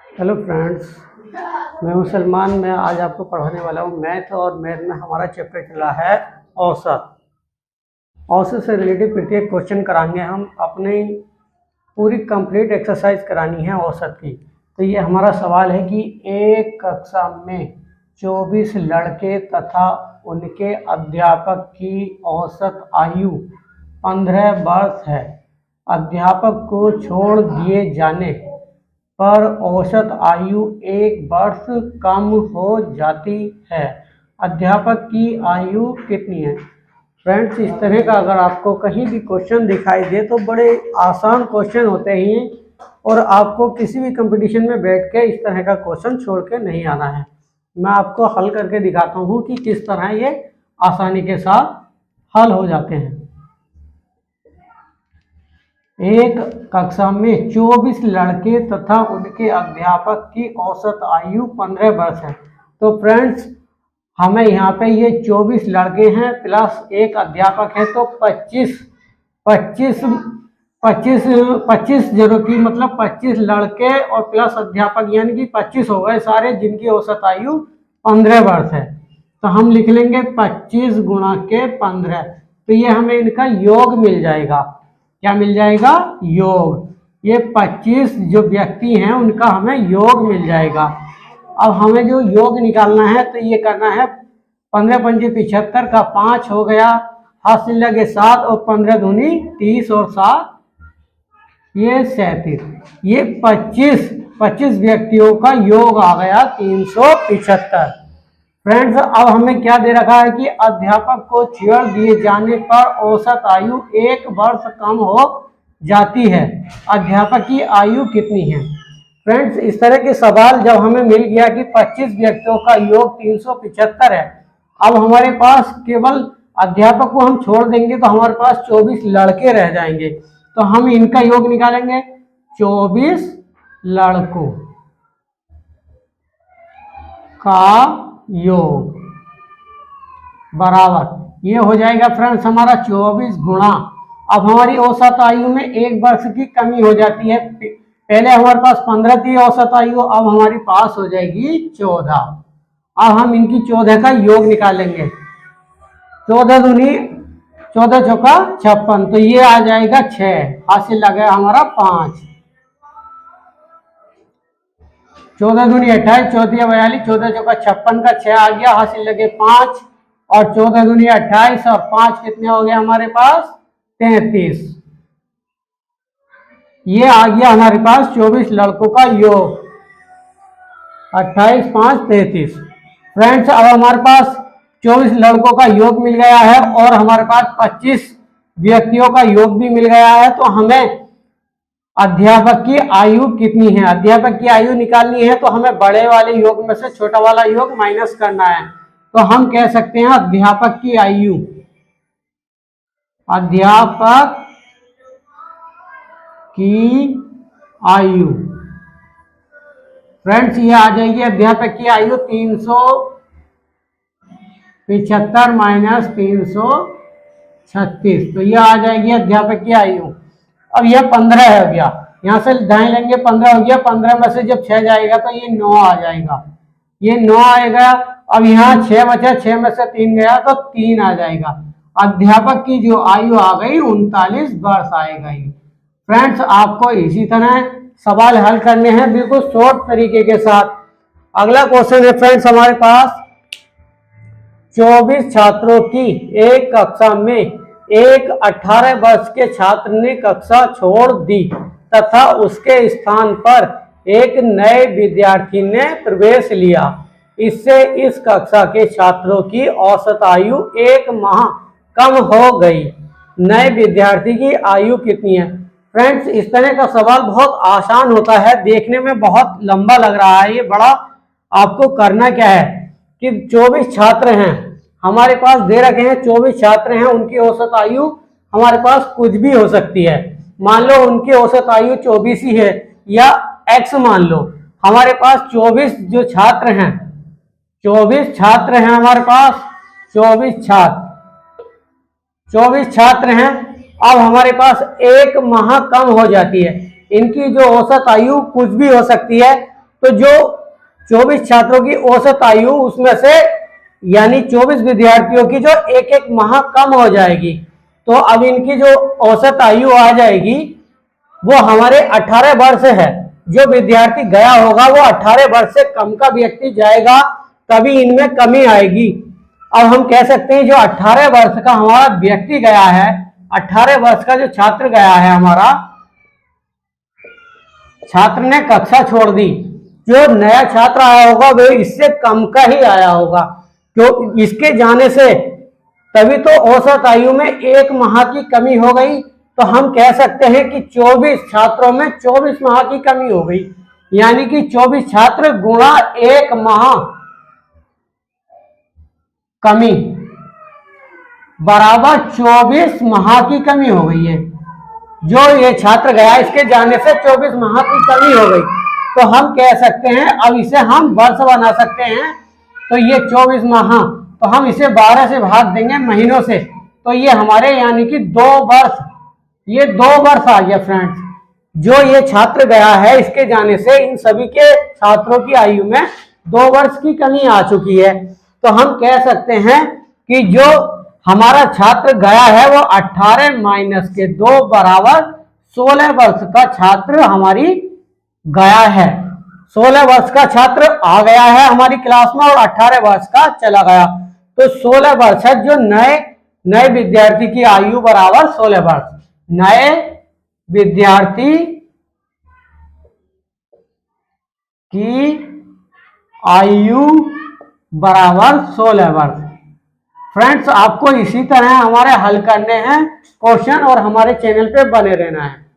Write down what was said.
Hello friends, मैं हूं सलमान। मैं आज आपको पढ़ाने वाला हूं मैथ। और मैथ में हमारा चैप्टर चला है औसत। औसत से रिलेटेड प्रत्येक क्वेश्चन कराएंगे हम। अपनी पूरी कंप्लीट एक्सरसाइज करानी है औसत की। तो ये हमारा सवाल है कि एक कक्षा में 24 लड़के तथा उनके अध्यापक की औसत आयु 15 वर्ष है। अध्यापक को छोड़ दिए जाने पर औसत आयु 1 वर्ष कम हो जाती है। अध्यापक की आयु कितनी है? फ्रेंड्स, इस तरह का अगर आपको कहीं भी क्वेश्चन दिखाई दे तो बड़े आसान क्वेश्चन होते हैं और आपको किसी भी कंपटीशन में बैठ के इस तरह का क्वेश्चन छोड़ के नहीं आना है। मैं आपको हल करके दिखाता हूँ कि किस तरह ये आसानी के साथ हल हो जाते हैं। एक कक्षा में 24 लड़के तथा उनके अध्यापक की औसत आयु 15 वर्ष है। तो फ्रेंड्स, हमें यहाँ पे ये 24 लड़के हैं प्लस एक अध्यापक है, तो 25 जनों की मतलब 25 लड़के और प्लस अध्यापक यानी कि 25 हो गए सारे, जिनकी औसत आयु 15 वर्ष है। तो हम लिख लेंगे 25 गुणा के 15। तो ये हमें इनका योग मिल जाएगा। क्या मिल जाएगा? योग। ये 25 जो व्यक्ति हैं उनका हमें योग मिल जाएगा। अब हमें जो योग निकालना है तो ये करना है 15 पंजे 75 का 5 हो गया, हाथ से लगे 7 और 15 दूनी 30 और 7 ये 37। ये 25 व्यक्तियों का योग आ गया 375। फ्रेंड्स, अब हमें क्या दे रखा है कि अध्यापक को छोड़ दिए जाने पर औसत आयु 1 वर्ष कम हो जाती है। अध्यापक की आयु कितनी है? फ्रेंड्स, इस तरह के सवाल जब हमें मिल गया कि 25 व्यक्तियों का योग 375 है, अब हमारे पास केवल अध्यापक को हम छोड़ देंगे तो हमारे पास 24 लड़के रह जाएंगे। तो हम इनका योग निकालेंगे। 24 लड़कों का योग बराबर ये हो जाएगा फ्रेंड्स हमारा 24 गुणा। अब हमारी औसत आयु में 1 वर्ष की कमी हो जाती है। पहले हमारे पास 15 थी औसत आयु, अब हमारी पास हो जाएगी 14। अब हम इनकी 14 का योग निकालेंगे। 14 दूनी 14 चौका 56, तो ये आ जाएगा 6, हासिल लगा हमारा 5। 14 दूनी 28, 14 42, 14 चौका 56 का 6 आ गया, हासिल लगे 5 और 14 दूनी 28 और 5 कितने हो गए हमारे पास? 33। ये आ गया हमारे पास 24 लड़कों का योग। 28 5 33। फ्रेंड्स, अब हमारे पास 24 लड़कों का योग मिल गया है और हमारे पास 25 व्यक्तियों का योग भी मिल गया है। तो हमें अध्यापक की आयु कितनी है? अध्यापक की आयु निकालनी है तो हमें बड़े वाले योग में से छोटा वाला योग माइनस करना है। तो हम कह सकते हैं अध्यापक की आयु, अध्यापक की आयु फ्रेंड्स ये आ जाएगी अध्यापक की आयु 375 माइनस 336। तो ये आ जाएगी अध्यापक की आयु। अब यह 15 हो गया, यहाँ से दाएं लेंगे 15 हो गया, 15 में से जब 6 जाएगा तो ये 9 आ जाएगा। ये 9 आएगा। अब यहाँ 6 बचा, 6 में से 3 गया तो 3 आ जाएगा। अध्यापक की जो आयु आ गई 39 वर्ष आएगा। फ्रेंड्स, आपको इसी तरह सवाल हल करने हैं बिल्कुल शॉर्ट तरीके के साथ। अगला क्वेश्चन है फ्रेंड्स हमारे पास, 24 छात्रों की एक कक्षा में एक 18 वर्ष के छात्र ने कक्षा छोड़ दी तथा उसके स्थान पर एक नए विद्यार्थी ने प्रवेश लिया। इससे इस कक्षा के छात्रों की औसत आयु 1 माह कम हो गई। नए विद्यार्थी की आयु कितनी है? फ्रेंड्स, इस तरह का सवाल बहुत आसान होता है, देखने में बहुत लंबा लग रहा है। ये बड़ा आपको करना क्या है कि 24 छात्र हैं हमारे पास दे रखे हैं, 24 छात्र हैं, उनकी औसत आयु हमारे पास कुछ भी हो सकती है। मान लो उनकी औसत आयु 24 ही है या x मान लो। हमारे पास 24 जो छात्र हैं, 24 छात्र हैं हमारे पास, 24 छात्र हैं। अब हमारे पास 1 माह कम हो जाती है। इनकी जो औसत आयु कुछ भी हो सकती है, तो जो 24 छात्रों की औसत आयु उसमें से यानी 24 विद्यार्थियों की जो एक एक माह कम हो जाएगी, तो अब इनकी जो औसत आयु आ जाएगी वो हमारे 18 वर्ष है। जो विद्यार्थी गया होगा वो 18 वर्ष से कम का व्यक्ति जाएगा, तभी इनमें कमी आएगी। अब हम कह सकते हैं जो 18 वर्ष का हमारा व्यक्ति गया है, 18 वर्ष का जो छात्र गया है हमारा, छात्र ने कक्षा छोड़ दी, जो नया छात्र आया होगा वो इससे कम का ही आया होगा। क्यों? इसके जाने से तभी तो औसत आयु में एक माह की कमी हो गई। तो हम कह सकते हैं कि 24 छात्रों में 24 माह की कमी हो गई, यानी कि 24 छात्र गुणा एक माह कमी बराबर 24 माह की कमी हो गई है। जो ये छात्र गया इसके जाने से 24 माह की कमी हो गई, तो हम कह सकते हैं, अब इसे हम वर्ष बना सकते हैं। तो ये 24 माह, तो हम इसे 12 से भाग देंगे महीनों से, तो ये हमारे यानी कि 2 वर्ष, ये 2 वर्ष आ गया फ्रेंड्स। जो ये छात्र गया है इसके जाने से इन सभी के छात्रों की आयु में 2 वर्ष की कमी आ चुकी है। तो हम कह सकते हैं कि जो हमारा छात्र गया है वो 18 माइनस के 2 बराबर 16 वर्ष का छात्र हमारी गया है। 16 वर्ष का छात्र आ गया है हमारी क्लास में और 18 वर्ष का चला गया, तो 16 वर्ष है। जो नए विद्यार्थी की आयु बराबर 16 वर्ष, नए विद्यार्थी की आयु बराबर 16 वर्ष। फ्रेंड्स, आपको इसी तरह हमारे हल करने हैं क्वेश्चन और हमारे चैनल पे बने रहना है।